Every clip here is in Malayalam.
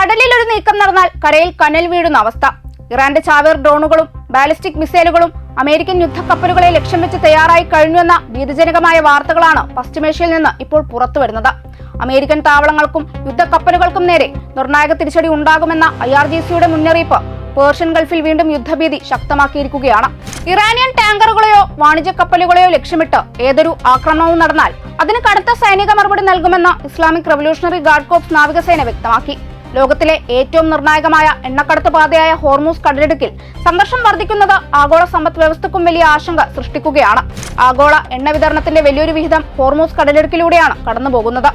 കടലിൽ ഒരു നീക്കം നടന്നാൽ കരയിൽ കനൽ വീഴുന്ന അവസ്ഥ. ഇറാന്റെ ചാവേർ ഡ്രോണുകളും ബാലിസ്റ്റിക് മിസൈലുകളും അമേരിക്കൻ യുദ്ധക്കപ്പലുകളെ ലക്ഷ്യം വെച്ച് തയ്യാറായി കഴിഞ്ഞുവെന്ന ഭീതിജനകമായ വാർത്തകളാണ് പശ്ചിമേഷ്യയിൽ നിന്ന് ഇപ്പോൾ പുറത്തുവരുന്നത്. അമേരിക്കൻ താവളങ്ങൾക്കും യുദ്ധക്കപ്പലുകൾക്കും നേരെ നിർണായക തിരിച്ചടി ഉണ്ടാകുമെന്ന IRGCയുടെ മുന്നറിയിപ്പ് പേർഷ്യൻ ഗൾഫിൽ വീണ്ടും യുദ്ധഭീതി ശക്തമാക്കിയിരിക്കുകയാണ്. ഇറാനിയൻ ടാങ്കറുകളെയോ വാണിജ്യ കപ്പലുകളെയോ ലക്ഷ്യമിട്ട് ഏതൊരു ആക്രമണവും നടന്നാൽ അതിന് കടുത്ത സൈനിക മറുപടി നൽകുമെന്ന് ഇസ്ലാമിക് റവല്യൂഷണറി ഗാർഡ് കോർപ്സ് നാവികസേന വ്യക്തമാക്കി. ലോകത്തിലെ ഏറ്റവും നിർണായകമായ എണ്ണക്കടത്ത് പാതയായ ഹോർമൂസ് കടലിടുക്കിൽ സംഘർഷം വർദ്ധിക്കുന്നത് ആഗോള സമ്പദ് വ്യവസ്ഥയ്ക്കും വലിയ ആശങ്ക സൃഷ്ടിക്കുകയാണ്. ആഗോള എണ്ണ വിതരണത്തിന്റെ വലിയൊരു വിഹിതം ഹോർമൂസ് കടലിടുക്കിലൂടെയാണ് കടന്നുപോകുന്നത്.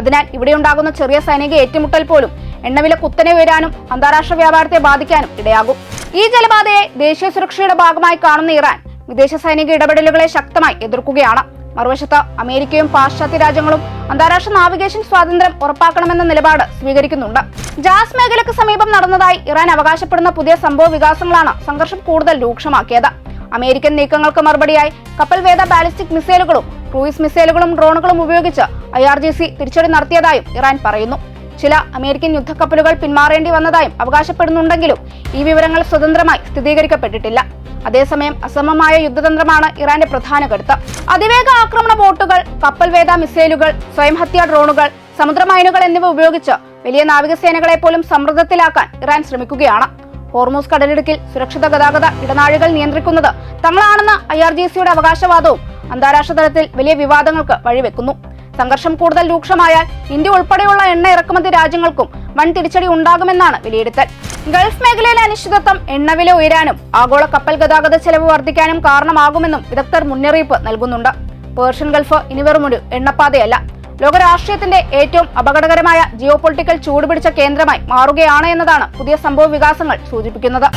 അതിനാൽ ഇവിടെയുണ്ടാകുന്ന ചെറിയ സൈനിക ഏറ്റുമുട്ടൽ പോലും എണ്ണവില കുത്തനെ ഉയരാനും അന്താരാഷ്ട്ര വ്യാപാരത്തെ ബാധിക്കാനും ഇടയാകും. ഈ ജലപാതയെ ദേശീയ സുരക്ഷയുടെ ഭാഗമായി കാണുന്ന ഇറാൻ വിദേശ സൈനിക ഇടപെടലുകളെ ശക്തമായി എതിർക്കുകയാണ്. മറുവശത്ത് അമേരിക്കയും പാശ്ചാത്യ രാജ്യങ്ങളും അന്താരാഷ്ട്ര നാവിഗേഷൻ സ്വാതന്ത്ര്യം ഉറപ്പാക്കണമെന്ന നിലപാട് സ്വീകരിക്കുന്നുണ്ട്. ജാസ് മേഖലയ്ക്ക് സമീപം നടന്നതായി ഇറാൻ അവകാശപ്പെടുന്ന പുതിയ സംഭവ വികാസങ്ങളാണ് സംഘർഷം കൂടുതൽ രൂക്ഷമാക്കിയത്. അമേരിക്കൻ നീക്കങ്ങൾക്ക് മറുപടിയായി കപ്പൽവേദ ബാലിസ്റ്റിക് മിസൈലുകളും ക്രൂയിസ് മിസൈലുകളും ഡ്രോണുകളും ഉപയോഗിച്ച് IRGC തിരിച്ചടി നടത്തിയതായും ഇറാൻ പറയുന്നു. ചില അമേരിക്കൻ യുദ്ധക്കപ്പലുകൾ പിന്മാറേണ്ടി വന്നതായും അവകാശപ്പെടുന്നുണ്ടെങ്കിലും ഈ വിവരങ്ങൾ സ്വതന്ത്രമായി സ്ഥിരീകരിക്കപ്പെട്ടിട്ടില്ല. അതേസമയം അസമമായ യുദ്ധതന്ത്രമാണ് ഇറാന്റെ പ്രധാന കരുത്ത്. അതിവേഗ ആക്രമണ ബോട്ടുകൾ, കപ്പൽവേദ മിസൈലുകൾ, സ്വയം ഹത്യാ ഡ്രോണുകൾ, സമുദ്രമൈനുകൾ എന്നിവ ഉപയോഗിച്ച് വലിയ നാവികസേനകളെ പോലും സമ്മർദ്ദത്തിലാക്കാൻ ഇറാൻ ശ്രമിക്കുകയാണ്. ഹോർമൂസ് കടലിടുക്കിൽ സുരക്ഷിത ഗതാഗത ഇടനാഴികൾ നിയന്ത്രിക്കുന്നത് തങ്ങളാണെന്ന IRGCയുടെ അവകാശവാദവും അന്താരാഷ്ട്ര തലത്തിൽ വലിയ വിവാദങ്ങൾക്ക് വഴിവെക്കുന്നു. സംഘർഷം കൂടുതൽ രൂക്ഷമായാൽ ഇന്ത്യ ഉൾപ്പെടെയുള്ള എണ്ണ ഇറക്കുമതി രാജ്യങ്ങൾക്കും വൻ തിരിച്ചടി ഉണ്ടാകുമെന്നാണ് വിലയിരുത്തൽ. ഗൾഫ് മേഖലയിലെ അനിശ്ചിതത്വം എണ്ണവില ഉയരാനും ആഗോള കപ്പൽ ഗതാഗത ചെലവ് വർദ്ധിക്കാനും കാരണമാകുമെന്നും വിദഗ്ധർ മുന്നറിയിപ്പ് നൽകുന്നുണ്ട്. പേർഷ്യൻ ഗൾഫ് ഇനി വെറുമൊരു എണ്ണപ്പാതയല്ല, ലോകരാഷ്ട്രീയത്തിന്റെ ഏറ്റവും അപകടകരമായ ജിയോ പൊളിറ്റിക്കൽ ചൂടുപിടിച്ച കേന്ദ്രമായി മാറുകയാണ് എന്നതാണ് പുതിയ സംഭവ വികാസങ്ങൾ സൂചിപ്പിക്കുന്നത്.